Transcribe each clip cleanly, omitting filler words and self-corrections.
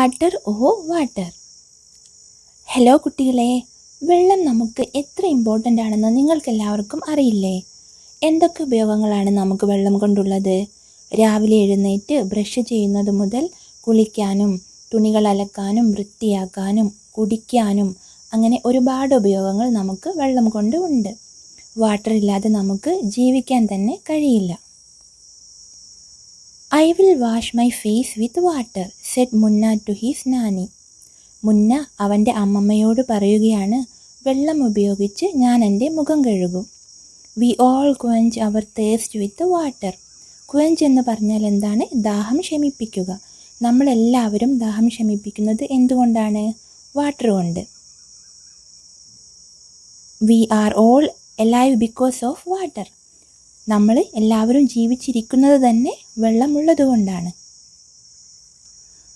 Water ഓ water. Hello കുട്ടികളെ, വെള്ളം നമുക്ക് എത്ര ഇമ്പോർട്ടൻ്റ് ആണെന്ന് നിങ്ങൾക്കെല്ലാവർക്കും അറിയില്ലേ? എന്തൊക്കെ ഉപയോഗങ്ങളാണ് നമുക്ക് വെള്ളം കൊണ്ടുള്ളത്? രാവിലെ എഴുന്നേറ്റ് ബ്രഷ് ചെയ്യുന്നത് മുതൽ കുളിക്കാനും തുണികൾ അലക്കാനും വൃത്തിയാക്കാനും കുടിക്കാനും അങ്ങനെ ഒരുപാട് ഉപയോഗങ്ങൾ നമുക്ക് വെള്ളം കൊണ്ട് ഉണ്ട്. വാട്ടർ ഇല്ലാതെ നമുക്ക് ജീവിക്കാൻ തന്നെ കഴിയില്ല. I will wash my face with water, said Munna to his nanny. മുന്ന അവൻ്റെ അമ്മമ്മയോട് പറയുകയാണ്, വെള്ളം ഉപയോഗിച്ച് ഞാൻ എൻ്റെ മുഖം കഴുകും. We all quench our thirst with water. quench എന്ന് പറഞ്ഞാൽ എന്താണ്? ദാഹം ശമിപ്പിക്കുക. നമ്മളെല്ലാവരും ദാഹം ശമിപ്പിക്കുന്നത് എന്തുകൊണ്ടാണ്? വാട്ടർ കൊണ്ട്. We are all alive because of water. നമ്മൾ എല്ലാവരും ജീവിച്ചിരിക്കുന്നത് തന്നെ വെള്ളമുള്ളത് കൊണ്ടാണ്.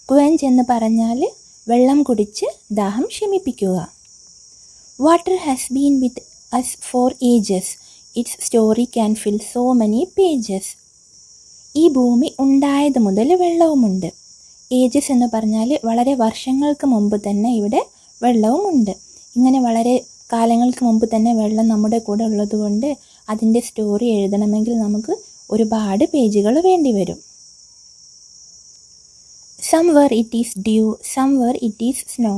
ക്വെഞ്ച് എന്ന് പറഞ്ഞാൽ വെള്ളം കുടിച്ച് ദാഹം ശമിപ്പിക്കുക. Water has been with us for ages. It's story can fill so many pages. ഈ ഭൂമി ഉണ്ടായത് മുതൽ വെള്ളവുമുണ്ട്. ഏജസ് എന്ന് പറഞ്ഞാൽ വളരെ വർഷങ്ങൾക്ക് മുമ്പ് തന്നെ ഇവിടെ വെള്ളവുമുണ്ട്. ഇങ്ങനെ വളരെ കാലങ്ങൾക്ക് മുമ്പ് തന്നെ വെള്ളം നമ്മുടെ കൂടെ ഉള്ളതുകൊണ്ട് അതിൻ്റെ സ്റ്റോറി എഴുതണമെങ്കിൽ നമുക്ക് ഒരുപാട് പേജുകൾ വേണ്ടി വരും. Somewhere it is dew, somewhere it is snow.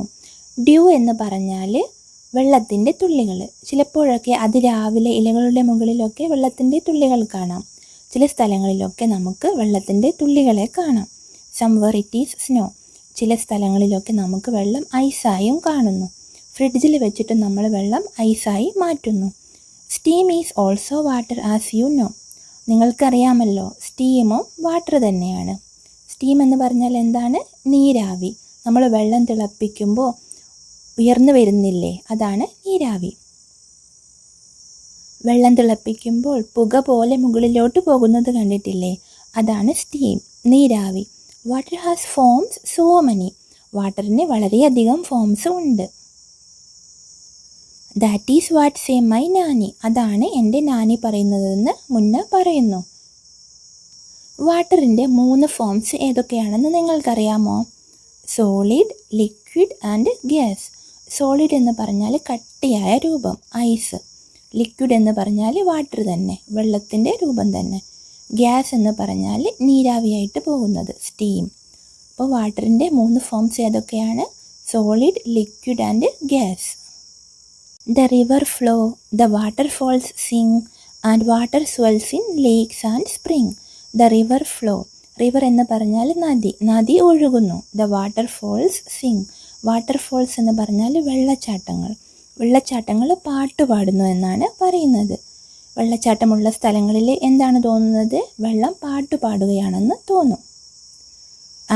Dew എന്ന് പറഞ്ഞാൽ വെള്ളത്തിൻ്റെ തുള്ളികൾ. ചിലപ്പോഴൊക്കെ അതിരാവിലെ ഇലകളുടെ മുകളിലൊക്കെ വെള്ളത്തിൻ്റെ തുള്ളികൾ കാണാം. ചില സ്ഥലങ്ങളിലൊക്കെ നമുക്ക് വെള്ളത്തിൻ്റെ തുള്ളികളെ കാണാം. സംവെർ ഇറ്റ് ഈസ് സ്നോ. ചില സ്ഥലങ്ങളിലൊക്കെ നമുക്ക് വെള്ളം ഐസായും കാണുന്നു. ഫ്രിഡ്ജിൽ വെച്ചിട്ട് നമ്മൾ വെള്ളം ഐസായി മാറ്റുന്നു. Steam is also water as you know. നിങ്ങൾക്കറിയാമല്ലോ, സ്റ്റീമും വാട്ടർ തന്നെയാണ്. സ്റ്റീം എന്ന് പറഞ്ഞാൽ എന്താണ്? നീരാവി. നമ്മൾ വെള്ളം തിളപ്പിക്കുമ്പോൾ ഉയർന്നു വരുന്നില്ലേ, അതാണ് നീരാവി. വെള്ളം തിളപ്പിക്കുമ്പോൾ പുക പോലെ മുകളിലോട്ട് പോകുന്നത് കണ്ടിട്ടില്ലേ, അതാണ് സ്റ്റീം, നീരാവി. Water has forms so many. വാട്ടറിന് വളരെയധികം ഫോംസ് ഉണ്ട്. That is what say my nani. അതാണ് എൻ്റെ നാനി പറയുന്നതെന്ന് മുന്ന പറയുന്നു. വാട്ടറിൻ്റെ 3 ഫോംസ് ഏതൊക്കെയാണെന്ന് നിങ്ങൾക്കറിയാമോ? Solid, liquid and gas. Solid എന്ന് പറഞ്ഞാൽ കട്ടിയായ രൂപം, ഐസ്. ലിക്വിഡ് എന്ന് പറഞ്ഞാൽ വാട്ടർ തന്നെ, വെള്ളത്തിൻ്റെ രൂപം തന്നെ. ഗ്യാസ് എന്ന് പറഞ്ഞാൽ നീരാവിയായിട്ട് പോകുന്നത്, സ്റ്റീം. അപ്പോൾ വാട്ടറിൻ്റെ 3 ഫോംസ് ഏതൊക്കെയാണ്? Solid, liquid and gas. The river flow, the waterfalls sing, and water swells in lakes and spring. The river flow. River എന്ന് പറഞ്ഞാൽ നദി, നദി ഒഴുകുന്നു. The waterfalls sing. വാട്ടർഫോൾസ് എന്ന് പറഞ്ഞാൽ വെള്ളച്ചാട്ടങ്ങൾ. വെള്ളച്ചാട്ടങ്ങൾ പാട്ട് പാടുന്നു എന്നാണ് പറയുന്നത്. വെള്ളച്ചാട്ടമുള്ള സ്ഥലങ്ങളിൽ എന്താണ് തോന്നുന്നത്? വെള്ളം പാട്ട് പാടുകയാണെന്ന് തോന്നും.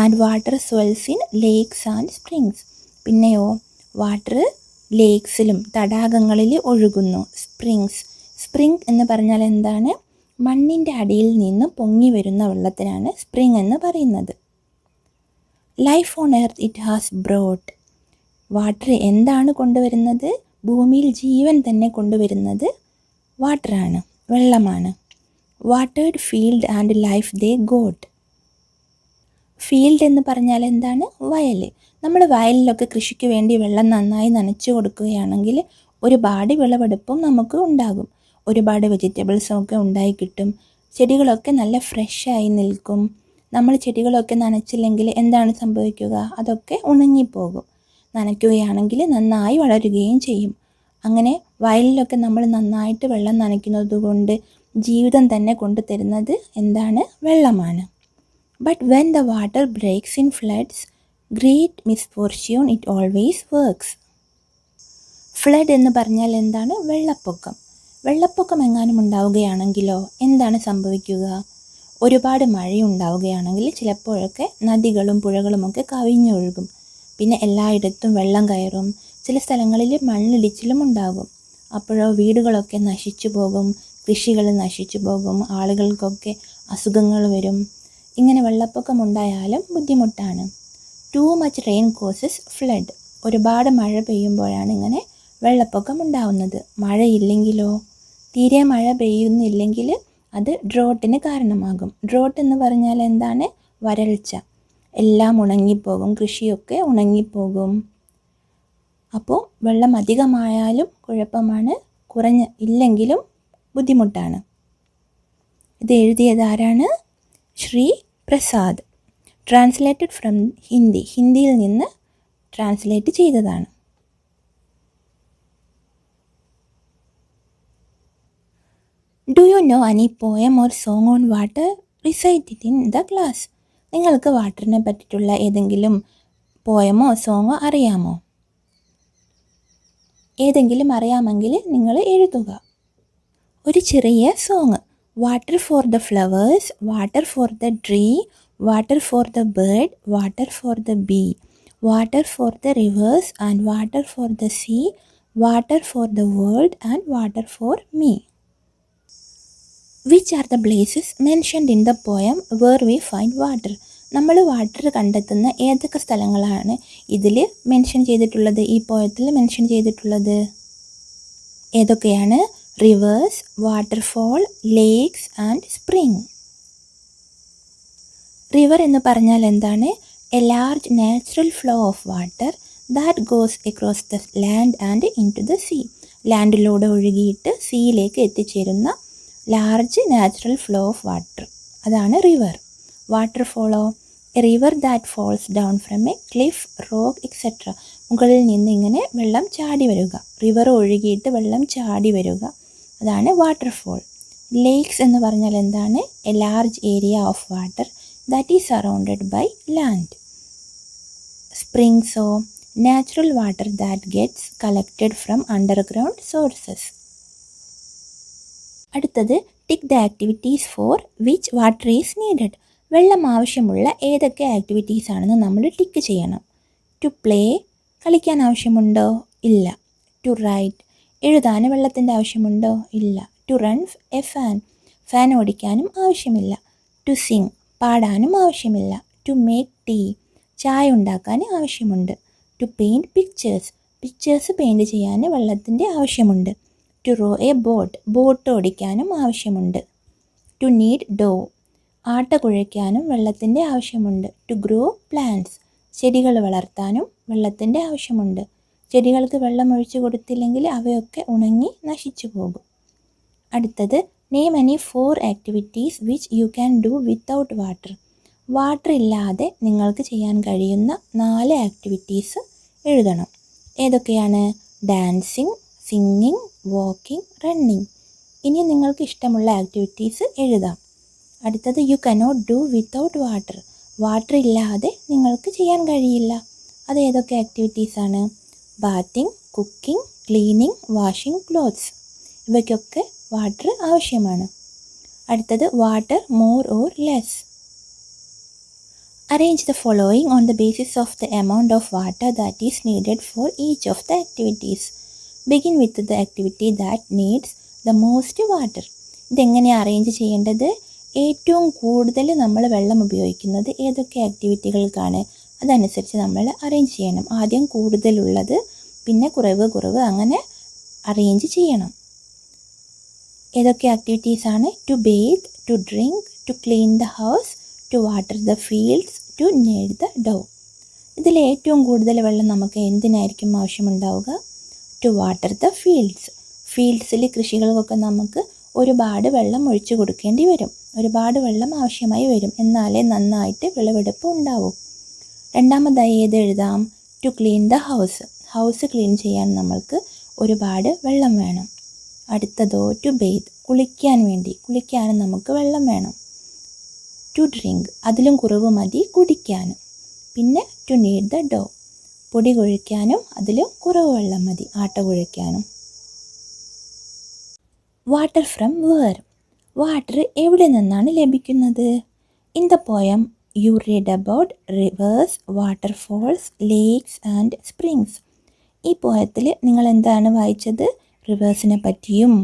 And water സ്വെൽസ് in lakes and springs. പിന്നെയോ വാട്ടർ ലേക്സിലും തടാകങ്ങളിൽ ഒഴുകുന്നു. സ്പ്രിങ്സ്. സ്പ്രിങ് എന്ന് പറഞ്ഞാൽ എന്താണ്? മണ്ണിൻ്റെ അടിയിൽ നിന്ന് പൊങ്ങി വരുന്ന വെള്ളത്തിനാണ് സ്പ്രിങ് എന്ന് പറയുന്നത്. Life on earth it has brought. Water എന്താണ് കൊണ്ടുവരുന്നത്? ഭൂമിയിൽ ജീവൻ തന്നെ കൊണ്ടുവരുന്നത് വാട്ടറാണ്, വെള്ളമാണ്. Watered field and life they got. Field എന്ന് പറഞ്ഞാൽ എന്താണ്? വയൽ. നമ്മൾ വയലിലൊക്കെ കൃഷിക്ക് വേണ്ടി വെള്ളം നന്നായി നനച്ചു കൊടുക്കുകയാണെങ്കിൽ ഒരുപാട് വിളവെടുപ്പും നമുക്ക് ഉണ്ടാകും. ഒരുപാട് വെജിറ്റബിൾസൊക്കെ ഉണ്ടായി കിട്ടും. ചെടികളൊക്കെ നല്ല ഫ്രഷായി നിൽക്കും. നമ്മൾ ചെടികളൊക്കെ നനച്ചില്ലെങ്കിൽ എന്താണ് സംഭവിക്കുക? അതൊക്കെ ഉണങ്ങിപ്പോകും. നനയ്ക്കുകയാണെങ്കിൽ നന്നായി വളരുകയും ചെയ്യും. അങ്ങനെ വയലിലൊക്കെ നമ്മൾ നന്നായിട്ട് വെള്ളം നനയ്ക്കുന്നത് കൊണ്ട് ജീവിതം തന്നെ കൊണ്ടുതരുന്നത് എന്താണ്? വെള്ളമാണ്. But when the water breaks in floods, great misfortune it always works. Flood എന്ന് പറഞ്ഞാൽ എന്താണ്? വെള്ളപ്പൊക്കം. വെള്ളപ്പൊക്കം എങ്ങാനും ഉണ്ടാവുകയാണെങ്കിലോ എന്താണ് സംഭവിക്കുക? ഒരുപാട് മഴയുണ്ടാവുകയാണെങ്കിൽ ചിലപ്പോഴൊക്കെ നദികളും പുഴകളുമൊക്കെ കവിഞ്ഞൊഴുകും. പിന്നെ എല്ലായിടത്തും വെള്ളം കയറും. ചില സ്ഥലങ്ങളിൽ മണ്ണിടിച്ചിലും ഉണ്ടാകും. അപ്പോഴോ വീടുകളൊക്കെ നശിച്ചു പോകും, കൃഷികൾ നശിച്ചു പോകും, ആളുകൾക്കൊക്കെ അസുഖങ്ങൾ വരും. ഇങ്ങനെ വെള്ളപ്പൊക്കം ഉണ്ടായാലും ബുദ്ധിമുട്ടാണ്. Too much rain causes flood. ഒരുപാട് മഴ പെയ്യുമ്പോഴാണ് ഇങ്ങനെ വെള്ളപ്പൊക്കം ഉണ്ടാവുന്നത്. മഴയില്ലെങ്കിലോ, തീരെ മഴ പെയ്യുന്നില്ലെങ്കിൽ അത് ഡ്രോട്ടിന് കാരണമാകും. ഡ്രോട്ട് എന്ന് പറഞ്ഞാൽ എന്താണ്? വരൾച്ച. എല്ലാം ഉണങ്ങിപ്പോകും, കൃഷിയൊക്കെ ഉണങ്ങിപ്പോകും. അപ്പോൾ വെള്ളം അധികമായാലും കുഴപ്പമാണ്, ഇല്ലെങ്കിലും ബുദ്ധിമുട്ടാണ്. ഇത് എഴുതിയത് ആരാണ്? ശ്രീ പ്രസാദ്. ട്രാൻസ്ലേറ്റഡ് ഫ്രം ഹിന്ദിയിൽ നിന്ന് ട്രാൻസ്ലേറ്റ് ചെയ്തതാണ്. Do you no any poem or song on water? Recite it in the class. നിങ്ങൾക്ക് വാട്ടറിനെ പറ്റിയിട്ടുള്ള ഏതെങ്കിലും പോയമോ സോങ്ങോ അറിയാമോ? ഏതെങ്കിലും അറിയാമെങ്കിൽ നിങ്ങൾ എഴുതുക. ഒരു ചെറിയ song. Water for the flowers, water for the tree, water for the bird, water for the bee, water for the rivers and water for the sea, water for the world and water for me. Which are the places mentioned in the poem where we find water? നമ്മൾ water കണ്ടെത്തുന്ന ഏതൊക്കെ സ്ഥലങ്ങളാണ് ഇതിൽ mention ചെയ്തിട്ടുള്ളത്, ഈ പോയത്തിൽ mention ചെയ്തിട്ടുള്ളത്? ഏതൊക്കെയാണ്? Rivers, waterfall, lakes and spring. River എന്ന് പറഞ്ഞാൽ എന്താണ്? A large natural flow of water that goes across the land and into the sea. ലാൻഡിലൂടെ ഒഴുകിയിട്ട് സീയിലേക്ക് എത്തിച്ചേരുന്ന large natural flow of water, അതാണ് റിവർ. വാട്ടർഫോളോ? A river that falls down from a cliff, rock etcetera. മുകളിൽ നിന്ന് ഇങ്ങനെ വെള്ളം ചാടി വരിക, റിവർ ഒഴുകിയിട്ട് വെള്ളം ചാടി വരിക, അതാണ് വാട്ടർഫോൾ. ലേക്സ് എന്ന് പറഞ്ഞാൽ എന്താണ്? A large area of water that is surrounded by land. സ്പ്രിങ്സോ? Natural water that gets collected from underground sources. അടുത്തത് tick the activities for which water is needed. വെള്ളം ആവശ്യമുള്ള ഏതൊക്കെ ആക്ടിവിറ്റീസ് ആണെന്ന് നമ്മൾ ടിക്ക് ചെയ്യണം. ടു പ്ലേ, കളിക്കാൻ ആവശ്യമുണ്ടോ? ഇല്ല. ടു റൈറ്റ്, എഴുതാൻ വെള്ളത്തിൻ്റെ ആവശ്യമുണ്ടോ? ഇല്ല. ടു റൺ എ ഫാൻ ഓടിക്കാനും ആവശ്യമില്ല. ടു സിങ്, പാടാനും ആവശ്യമില്ല. ടു മേക്ക് ടീ, ചായ ഉണ്ടാക്കാൻ ആവശ്യമുണ്ട്. ടു പെയിൻറ്റ് പിക്ചേഴ്സ് പെയിൻറ്റ് ചെയ്യാൻ വെള്ളത്തിൻ്റെ ആവശ്യമുണ്ട്. ടു റോ എ ബോട്ട് ഓടിക്കാനും ആവശ്യമുണ്ട്. ടു നീഡ് ഡോ, ആട്ട കുഴയ്ക്കാനും വെള്ളത്തിൻ്റെ ആവശ്യമുണ്ട്. ടു ഗ്രോ പ്ലാന്റ്സ്, ചെടികൾ വളർത്താനും വെള്ളത്തിൻ്റെ ആവശ്യമുണ്ട്. ചെടികൾക്ക് വെള്ളം ഒഴിച്ചു കൊടുത്തില്ലെങ്കിൽ അവയൊക്കെ ഉണങ്ങി നശിച്ചു പോകും. അടുത്തത് name any 4 activities which you can do without water. Water ഇല്ലാതെ നിങ്ങൾക്ക് ചെയ്യാൻ കഴിയുന്ന 4 ആക്ടിവിറ്റീസ് എഴുതണം. ഏതൊക്കെയാണ്? Dancing, singing, walking, running. ഇനി നിങ്ങൾക്ക് ഇഷ്ടമുള്ള ആക്ടിവിറ്റീസ് എഴുതാം. അടുത്തത് you cannot do without water. Water ഇല്ലാതെ നിങ്ങൾക്ക് ചെയ്യാൻ കഴിയില്ല. അത് ഏതൊക്കെ ആക്ടിവിറ്റീസാണ്? Bathing, cooking, cleaning, washing clothes. ഇവയ്ക്കൊക്കെ വാട്ടർ ആവശ്യമാണ്. അടുത്തത് water more or less. Arrange the following on the basis of the amount of water that is needed for each of the activities. Begin with the activity that needs the most water. ഇതെങ്ങനെയാണ് arrange ചെയ്യേണ്ടത്? ഏറ്റവും കൂടുതൽ നമ്മൾ വെള്ളം ഉപയോഗിക്കുന്നത് ഏതൊക്കെ ആക്ടിവിറ്റികൾക്കാണ്, അതനുസരിച്ച് നമ്മൾ അറേഞ്ച് ചെയ്യണം. ആദ്യം കൂടുതലുള്ളത്, പിന്നെ കുറവ് അങ്ങനെ അറേഞ്ച് ചെയ്യണം. ഏതൊക്കെ ആക്ടിവിറ്റീസാണ്? To bathe, to drink, to clean the house, to water the fields, to knead the dough. ഇതിൽ ഏറ്റവും കൂടുതൽ വെള്ളം നമുക്ക് എന്തിനായിരിക്കും ആവശ്യമുണ്ടാവുക? ടു വാട്ടർ ദ ഫീൽഡ്സിൽ കൃഷികൾക്കൊക്കെ നമുക്ക് ഒരുപാട് വെള്ളം ഒഴിച്ചു കൊടുക്കേണ്ടി വരും, ഒരുപാട് വെള്ളം ആവശ്യമായി വരും, എന്നാലേ നന്നായിട്ട് വിളവെടുപ്പ് ഉണ്ടാവും. രണ്ടാമതായി ഏത് എഴുതാം? To clean the house clean ചെയ്യാൻ നമ്മൾക്ക് ഒരുപാട് വെള്ളം വേണം. അടുത്തതോ ടു ബേത്ത്, കുളിക്കാനും നമുക്ക് വെള്ളം വേണം. ടു ഡ്രിങ്ക്, അതിലും കുറവ് മതി കുടിക്കാനും. പിന്നെ ടു നീഡ് ദ ഡോ, പൊടി കുഴയ്ക്കാനും അതിലും കുറവ് വെള്ളം മതി ആട്ട കുഴയ്ക്കാനും. വാട്ടർ ഫ്രം വേർ, വാട്ടർ എവിടെ നിന്നാണ് ലഭിക്കുന്നത്? In the poem you read about reverse, waterfalls, lakes and springs. ഈ പോയത്തിൽ നിങ്ങൾ എന്താണ് വായിച്ചത്? റിവേഴ്സിനെ പറ്റിയും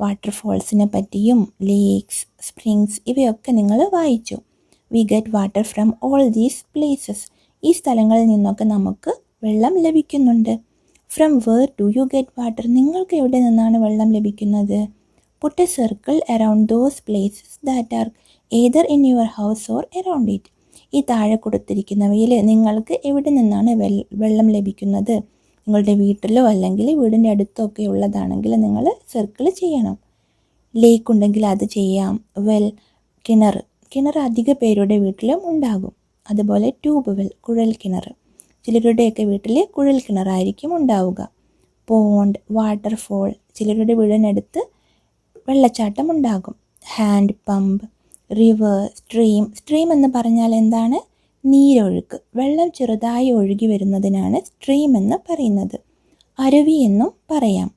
വാട്ടർഫോൾസിനെ പറ്റിയും ലേക്സ്, സ്പ്രിങ്സ് ഇവയൊക്കെ നിങ്ങൾ വായിച്ചു. We get water from all these places. ഈ സ്ഥലങ്ങളിൽ നിന്നൊക്കെ നമുക്ക് വെള്ളം ലഭിക്കുന്നുണ്ട്. From where do you get water, നിങ്ങൾക്ക് എവിടെ നിന്നാണ് വെള്ളം ലഭിക്കുന്നത്? Put a circle around those places that are either in your house or around it. ഈ താഴെ കൊടുത്തിരിക്കുന്നവയിൽ നിങ്ങൾക്ക് എവിടെ നിന്നാണ് വെള്ളം ലഭിക്കുന്നത്? നിങ്ങളുടെ വീട്ടിലോ അല്ലെങ്കിൽ വീടിൻ്റെ അടുത്തൊക്കെ ഉള്ളതാണെങ്കിൽ നിങ്ങൾ സർക്കിൾ ചെയ്യണം. ലേക്ക് ഉണ്ടെങ്കിൽ അത് ചെയ്യാം. വെൽ, കിണർ അധിക പേരുടെ വീട്ടിലും ഉണ്ടാകും. അതുപോലെ ട്യൂബ് വെൽ, കുഴൽ കിണർ. ചിലരുടെയൊക്കെ വീട്ടിൽ കുഴൽ കിണറായിരിക്കും ഉണ്ടാവുക. പോണ്ട്, വാട്ടർഫോൾ, ചിലരുടെ വീടിനടുത്ത് വെള്ളച്ചാട്ടം ഉണ്ടാകും. ഹാൻഡ് പമ്പ്, റിവർ, സ്ട്രീം എന്ന് പറഞ്ഞാൽ എന്താണ്? നീരൊഴുക്ക്. വെള്ളം ചെറുതായി ഒഴുകി വരുന്നതിനാണ് സ്ട്രീം എന്ന് പറയുന്നത്. അരുവി എന്നും പറയാം.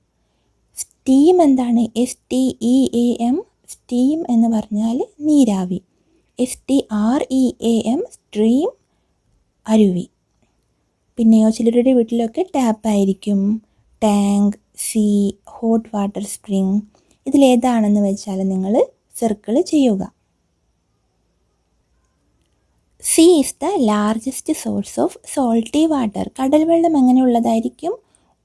സ്റ്റീം എന്താണ്? STEAM, സ്റ്റീം എന്ന് പറഞ്ഞാൽ നീരാവി. STREAM, സ്ട്രീം, അരുവി. പിന്നെയോ ചിലരുടെ വീട്ടിലൊക്കെ ടാപ്പായിരിക്കും. Tank, sea, hot water spring. ഇതിലേതാണെന്ന് വെച്ചാൽ നിങ്ങൾ സർക്കിൾ ചെയ്യുക. Sea is the largest source of salty water. കടൽ വെള്ളം എങ്ങനെയുള്ളതായിരിക്കും?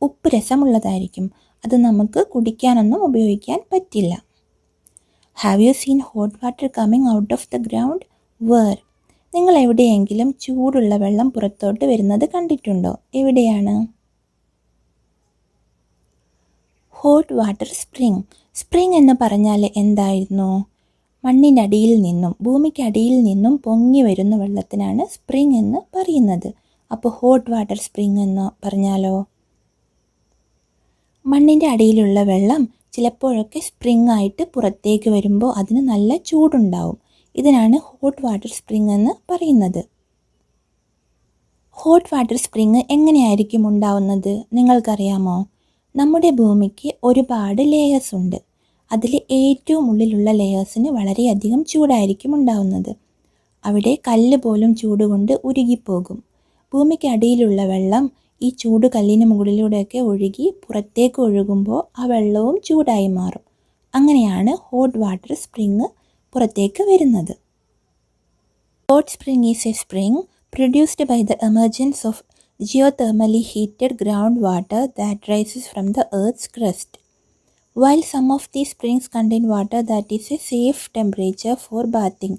ഉപ്പ് രസമുള്ളതായിരിക്കും. അത് നമുക്ക് കുടിക്കാനൊന്നും ഉപയോഗിക്കാൻ പറ്റില്ല. Have you seen hot water coming out of the ground? Where? നിങ്ങൾ എവിടെയെങ്കിലും ചൂടുള്ള വെള്ളം പുറത്തോട്ട് വരുന്നത് കണ്ടിട്ടുണ്ടോ? എവിടെയാണ്? ഹോട്ട് വാട്ടർ സ്പ്രിംഗ് എന്ന് പറഞ്ഞാൽ എന്തായിരുന്നു? മണ്ണിൻ്റെ അടിയിൽ നിന്നും ഭൂമിക്കടിയിൽ നിന്നും പൊങ്ങി വരുന്ന വെള്ളത്തിനാണ് സ്പ്രിംഗ് എന്ന് പറയുന്നത്. അപ്പോൾ ഹോട്ട് വാട്ടർ സ്പ്രിംഗ് എന്ന് പറഞ്ഞാലോ? മണ്ണിൻ്റെ അടിയിലുള്ള വെള്ളം ചിലപ്പോഴൊക്കെ സ്പ്രിംഗ് ആയിട്ട് പുറത്തേക്ക് വരുമ്പോൾ അതിന് നല്ല ചൂടുണ്ടാവും. ഇതിനാണ് ഹോട്ട് വാട്ടർ സ്പ്രിംഗ് എന്ന് പറയുന്നത്. ഹോട്ട് വാട്ടർ സ്പ്രിംഗ് എങ്ങനെയായിരിക്കും ഉണ്ടാവുന്നത് നിങ്ങൾക്കറിയാമോ? നമ്മുടെ ഭൂമിക്ക് ഒരുപാട് ലേയേഴ്സ് ഉണ്ട്. അതിൽ ഏറ്റവും ഉള്ളിലുള്ള ലെയേഴ്സിന് വളരെയധികം ചൂടായിരിക്കും ഉണ്ടാവുന്നത്. അവിടെ കല്ല് പോലും ചൂടുകൊണ്ട് ഉരുകിപ്പോകും. ഭൂമിക്ക് അടിയിലുള്ള വെള്ളം ഈ ചൂട് കല്ലിന് മുകളിലൂടെയൊക്കെ ഒഴുകി പുറത്തേക്ക് ഒഴുകുമ്പോൾ ആ വെള്ളവും ചൂടായി മാറും. അങ്ങനെയാണ് ഹോട്ട് വാട്ടർ സ്പ്രിംഗ് പുറത്തേക്ക് വരുന്നത്. Hot spring is A spring produced by the emergence of geothermally heated groundwater that rises from the Earth's crust. While some of these springs contain water that is a safe temperature for bathing,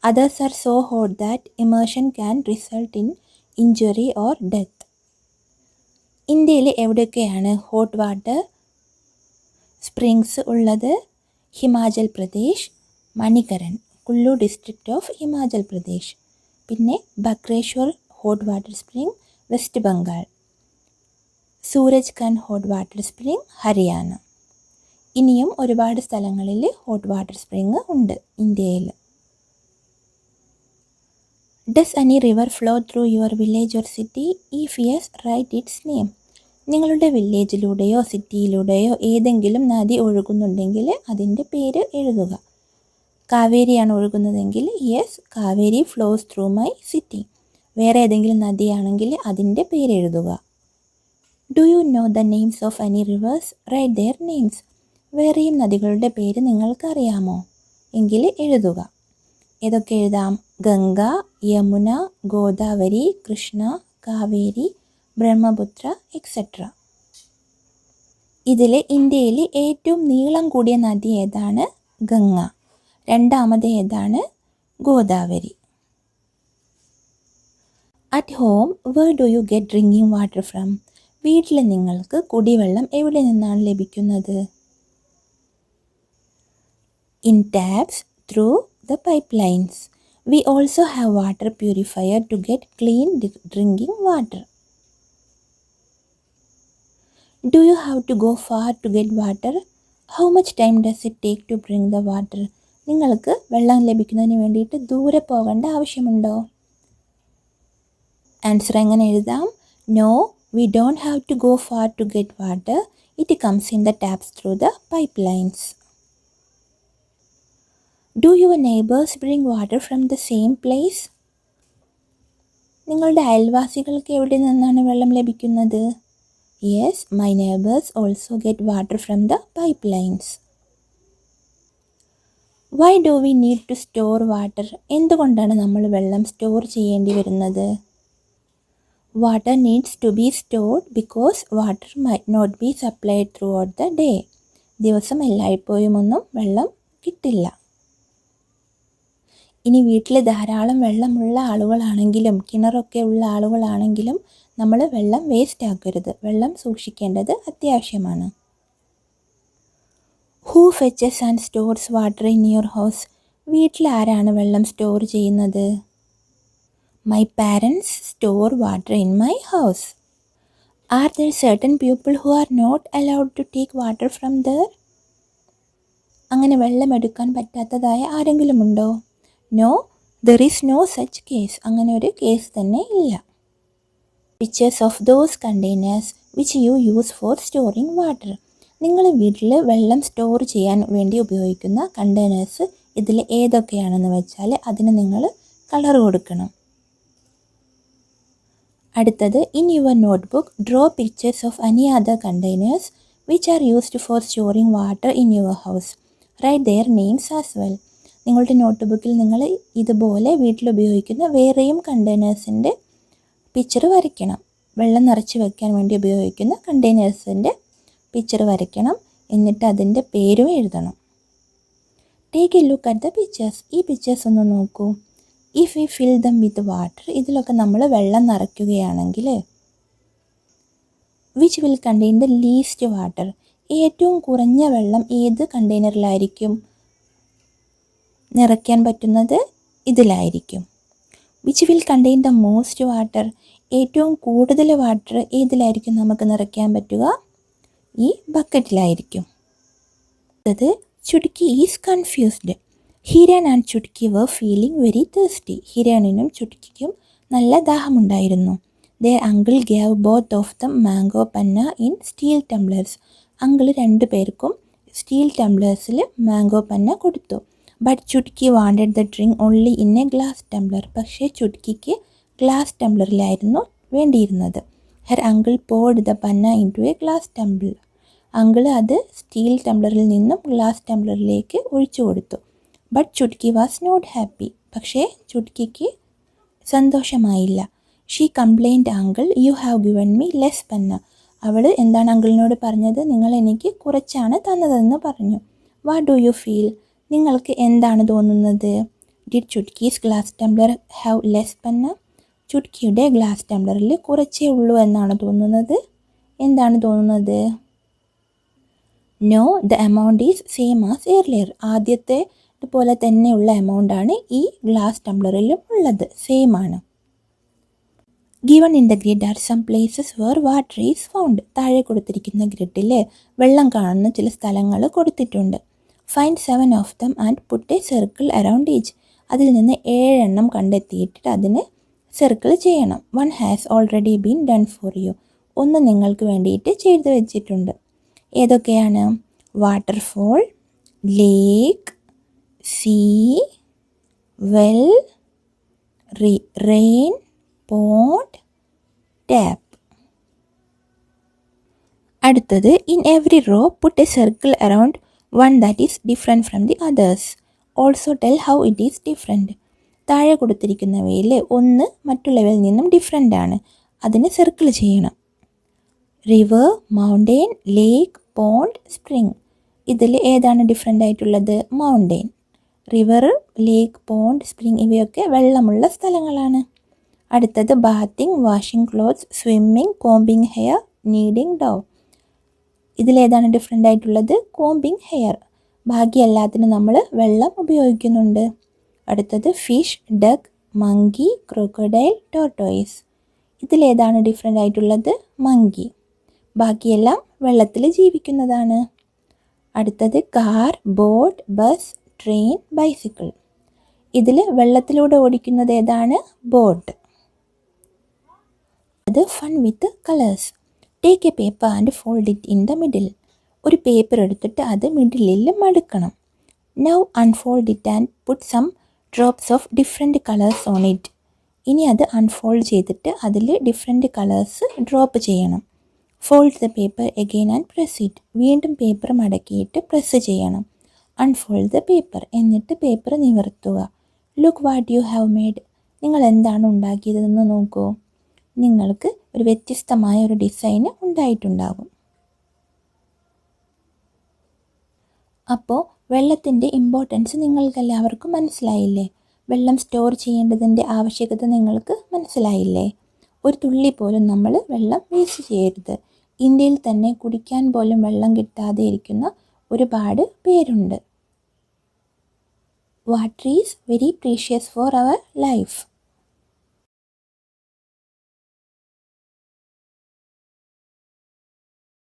others are so hot that immersion can result in injury or death. ഇന്ത്യയിൽ എവിടെയൊക്കെയാണ് hot water springs ഉള്ളത്? ഹിമാചൽ പ്രദേശ്, മണികരൺ, കുല്ലു district of Himachal Pradesh. പിന്നെ Bakreshwar hot water spring, west Bengal. Suraj Khan hot water spring, Haryana. ഇനിയും ഒരുപാട് സ്ഥലങ്ങളിൽ hot water spring ഉണ്ട് ഇന്ത്യയിൽ. Does any river flow through your village or city? If yes, write its name. നിങ്ങളുടെ വില്ലേജിലൂടെയോ സിറ്റിയിലൂടെയോ ഏതെങ്കിലും നദി ഒഴുകുന്നുണ്ടെങ്കിൽ അതിൻ്റെ പേര് എഴുതുക. കാവേരിയാണ് ഒഴുകുന്നതെങ്കിൽ yes, Kaveri flows through my city. വേറെ ഏതെങ്കിലും നദിയാണെങ്കിൽ അതിൻ്റെ പേര് എഴുതുക. Do you know the names of any rivers? Right their names. വേറെയും നദികളുടെ പേര് നിങ്ങൾക്കറിയാമോ? എങ്കിൽ എഴുതുക. ഏതൊക്കെ എഴുതാം? ഗംഗ, യമുന, ഗോദാവരി, കൃഷ്ണ, കാവേരി, ബ്രഹ്മപുത്ര, എക്സെട്ര. ഇതിൽ ഇന്ത്യയിൽ ഏറ്റവും നീളം കൂടിയ നദി ഏതാണ്? ഗംഗ. രണ്ടാമത് ഏതാണ്? Godavari. At home, where do you get drinking water from? വീട്ടിൽ നിങ്ങൾക്ക് കുടിവെള്ളം എവിടെ നിന്നാണ് ലഭിക്കുന്നത്? In taps, through the pipe lines. We also have water purifier to get clean drinking water. Do you have to go far to get water? How much time does it take to bring the water? നിങ്ങൾക്ക് വെള്ളം ലഭിക്കുന്നതിന് വേണ്ടിയിട്ട് ദൂരെ പോകേണ്ട ആവശ്യമുണ്ടോ? Answer എങ്ങനെ എഴുതാം? No, we don't have to go far to get water. It comes in the taps through the pipe lines. Do your neighbours bring water from the same place? നിങ്ങളുടെ അയൽവാസികൾക്ക് എവിടെ നിന്നാണ് വെള്ളം ലഭിക്കുന്നത്? Yes, my neighbours also get water from the pipe lines. Why do we need to store water? എന്തുകൊണ്ടാണ് നമ്മൾ വെള്ളം store ചെയ്യേണ്ടി വരുന്നത്? Water needs to be stored because water might not be supplied through out the day. ദിവസം എല്ലായ്പ്പോഴും ഒന്നും വെള്ളം കിട്ടില്ല. ഇനി വീട്ടിൽ ധാരാളം വെള്ളമുള്ള ആളുകളാണെങ്കിലും കിണറൊക്കെ ഉള്ള ആളുകളാണെങ്കിലും നമ്മൾ വെള്ളം വേസ്റ്റ് ആക്കരുത്. വെള്ളം സൂക്ഷിക്കേണ്ടത് അത്യാവശ്യമാണ്. Who fetches and stores water in your house? വീട്ടിൽ ആരാണ് വെള്ളം സ്റ്റോർ ചെയ്യുന്നത്? My parents store water in my house. Are there certain people who are not allowed to take water from there? അങ്ങനെ വെള്ളം എടുക്കാൻ പറ്റാത്തതായ ആരെങ്കിലും ഉണ്ടോ? No, there is no such case. അങ്ങനെ ഒരു കേസ് തന്നെ ഇല്ല. Pictures of those containers which you use for storing water. നിങ്ങൾ വീട്ടിൽ വെള്ളം സ്റ്റോർ ചെയ്യാൻ വേണ്ടി ഉപയോഗിക്കുന്ന കണ്ടെയ്നേഴ്സ് ഇതിൽ ഏതൊക്കെയാണെന്ന് വെച്ചാൽ അതിന് നിങ്ങൾ കളർ കൊടുക്കണം. അടുത്തത്, in your notebook draw pictures of any other containers which are used for storing water in your house. Write their names as well. നിങ്ങളുടെ നോട്ട് ബുക്കിൽ നിങ്ങൾ ഇതുപോലെ വീട്ടിൽ ഉപയോഗിക്കുന്ന വേറെയും കണ്ടെയ്നേഴ്സിൻ്റെ പിക്ചർ വരയ്ക്കണം. വെള്ളം നിറച്ച് വെക്കാൻ വേണ്ടി ഉപയോഗിക്കുന്ന കണ്ടെയ്നേഴ്സിൻ്റെ പിക്ചർ വരയ്ക്കണം. എന്നിട്ട് അതിൻ്റെ പേരും എഴുതണം. Take a look at the pictures. ഈ പിക്ചേഴ്സ് ഒന്ന് നോക്കൂ. If we fill them with water, ഇതിലൊക്കെ നമ്മൾ വെള്ളം നിറയ്ക്കുകയാണെങ്കിൽ which will contain the least water, ഏറ്റവും കുറഞ്ഞ വെള്ളം ഏത് കണ്ടെയ്നറിലായിരിക്കും നിറയ്ക്കാൻ പറ്റുന്നത്? ഇതിലായിരിക്കും. Which will contain the most water, ഏറ്റവും കൂടുതൽ വാട്ടർ ഏതിലായിരിക്കും നമുക്ക് നിറയ്ക്കാൻ പറ്റുക? ഈ ബക്കറ്റിലായിരിക്കും. അത് Chutki is confused. Hiran and Chutki were feeling very thirsty. ഹിരണിനും ചുടുക്കിക്കും നല്ല ദാഹമുണ്ടായിരുന്നു. their uncle gave both of them mango panna in steel tumblers. Uncle രണ്ടു പേർക്കും സ്റ്റീൽ ടംബ്ലേഴ്സിൽ മാംഗോ പന്ന കൊടുത്തു. But Chutki wanted the drink only in a glass tumbler. പക്ഷേ ചുട്കിക്ക് ഗ്ലാസ് ടംബ്ലറിലായിരുന്നു വേണ്ടിയിരുന്നത്. Her uncle poured the panna into a glass tumbler. Uncle അത് steel ടംബ്ലറിൽ നിന്നും ഗ്ലാസ് ടംബ്ലറിലേക്ക് ഒഴിച്ചു കൊടുത്തു. But Chutki was not happy. പക്ഷേ ചുട്കിക്ക് സന്തോഷമായില്ല. She complained uncle, you have given me less panna. അവൾ എന്താണ് അങ്കിളിനോട് പറഞ്ഞത്? നിങ്ങൾ എനിക്ക് കുറച്ചാണ് തന്നതെന്ന് പറഞ്ഞു. What do you feel? നിങ്ങൾക്ക് എന്താണ് തോന്നുന്നത്? Did Chutki's glass tumbler have less panna? ചുട്കിയുടെ ഗ്ലാസ് ടംബ്ലറിൽ കുറച്ചേ ഉള്ളൂ എന്നാണ് തോന്നുന്നത്? എന്താണ് തോന്നുന്നത്? No, the amount is same as earlier. ആദ്യത്തെ പോലെ തന്നെയുള്ള എമൗണ്ടാണ് ഈ ഗ്ലാസ് ടംബ്ലറിലും ഉള്ളത്, സെയിം ആണ്. Given in the grid are some places where water is found. താഴെ കൊടുത്തിരിക്കുന്ന ഗ്രിഡിൽ വെള്ളം കാണുന്ന ചില സ്ഥലങ്ങൾ കൊടുത്തിട്ടുണ്ട്. Find 7 of them and put a circle around each. അതിൽ നിന്ന് 7 എണ്ണം കണ്ടെത്തിയിട്ട് അതിന് സർക്കിൾ ചെയ്യണം. 1 has already been done for you. ഒന്ന് നിങ്ങൾക്ക് വേണ്ടിയിട്ട് ചെയ്തു വെച്ചിട്ടുണ്ട്. ഏതൊക്കെയാണ്? Waterfall, lake, sea, well, rain, pond, tap. അടുത്തത്, in every row put a circle around one that is different from the others. Also tell how it is different. താഴെ കൊടുത്തിരിക്കുന്നവയിൽ ഒന്ന് മറ്റുള്ളവയിൽ നിന്നും ഡിഫറെൻ്റ് ആണ്. അതിന് സർക്കിൾ ചെയ്യണം. River, mountain, lake, pond, spring. ഇതിൽ ഏതാണ് different ആയിട്ടുള്ളത്? Mountain. River, lake, pond, spring ഇവയൊക്കെ വെള്ളമുള്ള സ്ഥലങ്ങളാണ്. അടുത്തത്, bathing, washing clothes, swimming, combing hair, kneading dough. ഇതിലേതാണ് ഡിഫറെൻ്റ് ആയിട്ടുള്ളത്? Combing hair. ബാക്കി എല്ലാത്തിനും നമ്മൾ വെള്ളം ഉപയോഗിക്കുന്നുണ്ട്. അടുത്തത്, fish, duck, monkey, crocodile, tortoise. ഇതിലേതാണ് ഡിഫറെൻ്റ് ആയിട്ടുള്ളത്? മങ്കി. ബാക്കിയെല്ലാം വെള്ളത്തിൽ ജീവിക്കുന്നതാണ്. അടുത്തത്, car, boat, bus, train, bicycle. ഇതിൽ വെള്ളത്തിലൂടെ ഓടിക്കുന്നത് ഏതാണ്? ബോട്ട്. അത് fun with colours. Take A paper and fold it in the middle. ഒരു പേപ്പർ എടുത്തിട്ട് അത് മിഡിലിൽ മടക്കണം. Now unfold it and put some drops of different colours on it. ഇനി അത് അൺഫോൾഡ് ചെയ്തിട്ട് അതിൽ ഡിഫറെൻറ്റ് കളേഴ്സ് ഡ്രോപ്പ് ചെയ്യണം. Fold the paper again and press it. വീണ്ടും പേപ്പർ മടക്കിയിട്ട് പ്രസ് ചെയ്യണം. Unfold the paper. എന്നിട്ട് പേപ്പർ നിവർത്തുക. Look what you have made. നിങ്ങൾ എന്താണ് ഉണ്ടാക്കിയതെന്ന് നോക്കൂ. നിങ്ങൾക്ക് ഒരു വ്യത്യസ്തമായ ഒരു ഡിസൈന് ഉണ്ടായിട്ടുണ്ടാകും. അപ്പോൾ വെള്ളത്തിൻ്റെ ഇമ്പോർട്ടൻസ് നിങ്ങൾക്കെല്ലാവർക്കും മനസ്സിലായില്ലേ? വെള്ളം സ്റ്റോർ ചെയ്യേണ്ടതിൻ്റെ ആവശ്യകത നിങ്ങൾക്ക് മനസ്സിലായില്ലേ? ഒരു തുള്ളി പോലും നമ്മൾ വെള്ളം വേസ്റ്റ് ചെയ്യരുത്. ഇന്ത്യയിൽ തന്നെ കുടിക്കാൻ പോലും വെള്ളം കിട്ടാതെ ഇരിക്കുന്ന ഒരുപാട് പേരുണ്ട്. Water is very precious for our life.